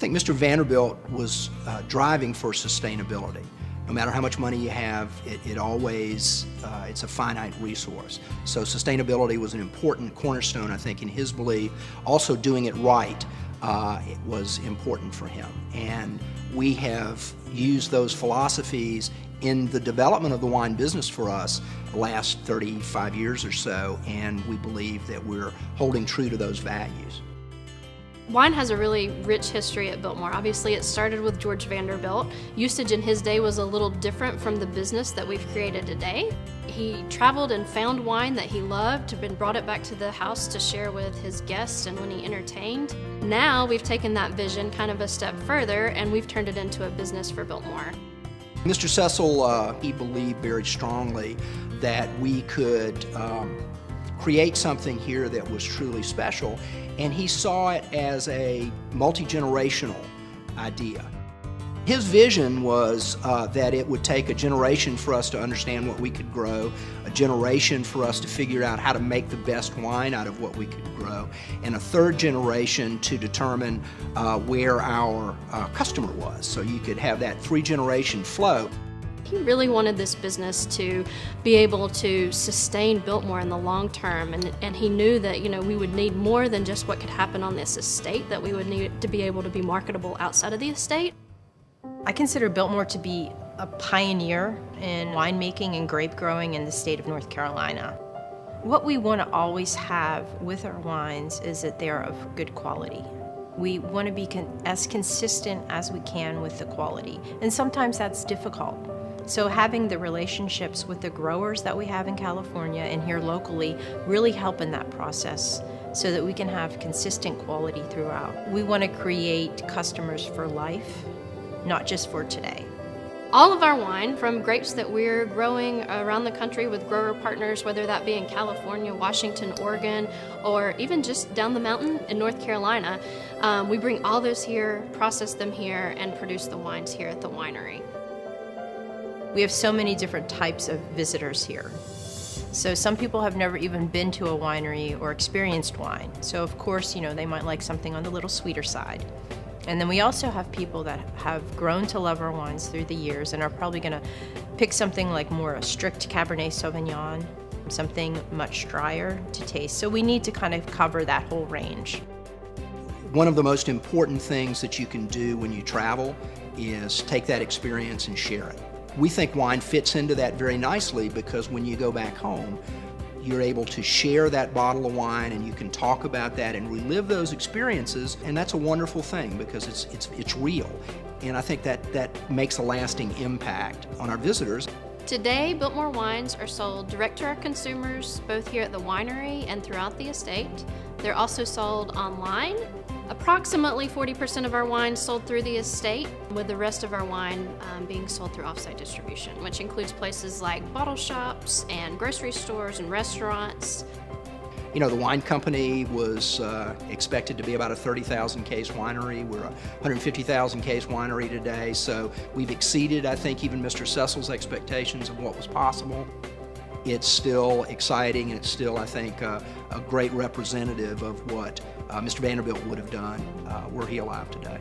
think Mr. Vanderbilt was driving for sustainability. No matter how much money you have, it always, it's a finite resource. So sustainability was an important cornerstone, I think, in his belief. Also doing it right it was important for him. And we have used those philosophies in the development of the wine business for us the last 35 years or so, and we believe that we're holding true to those values. Wine has a really rich history at Biltmore. Obviously, it started with George Vanderbilt. Usage in his day was a little different from the business that we've created today. He traveled and found wine that he loved and brought it back to the house to share with his guests and when he entertained. Now we've taken that vision kind of a step further and we've turned it into a business for Biltmore. Mr. Cecil, he believed very strongly that we could create something here that was truly special, and he saw it as a multi-generational idea. His vision was that it would take a generation for us to understand what we could grow, a generation for us to figure out how to make the best wine out of what we could grow, and a third generation to determine where our customer was. So you could have that three-generation flow. He really wanted this business to be able to sustain Biltmore in the long term, and he knew that we would need more than just what could happen on this estate, that we would need to be able to be marketable outside of the estate. I consider Biltmore to be a pioneer in winemaking and grape growing in the state of North Carolina. What we want to always have with our wines is that they are of good quality. We want to be as consistent as we can with the quality, and sometimes that's difficult. So having the relationships with the growers that we have in California and here locally really help in that process so that we can have consistent quality throughout. We want to create customers for life, not just for today. All of our wine, from grapes that we're growing around the country with grower partners, whether that be in California, Washington, Oregon, or even just down the mountain in North Carolina, we bring all those here, process them here, and produce the wines here at the winery. We have so many different types of visitors here. So some people have never even been to a winery or experienced wine. So of course, they might like something on the little sweeter side. And then we also have people that have grown to love our wines through the years and are probably going to pick something like more a strict Cabernet Sauvignon, something much drier to taste. So we need to kind of cover that whole range. One of the most important things that you can do when you travel is take that experience and share it. We think wine fits into that very nicely because when you go back home, you're able to share that bottle of wine and you can talk about that and relive those experiences, and that's a wonderful thing because it's real. And I think that makes a lasting impact on our visitors. Today, Biltmore wines are sold direct to our consumers, both here at the winery and throughout the estate. They're also sold online. Approximately 40% of our wine sold through the estate, with the rest of our wine being sold through off-site distribution, which includes places like bottle shops and grocery stores and restaurants. The wine company was expected to be about a 30,000 case winery. We're a 150,000 case winery today, so we've exceeded, I think, even Mr. Cecil's expectations of what was possible. It's still exciting, and it's still, I think, a great representative of what Mr. Vanderbilt would have done were he alive today.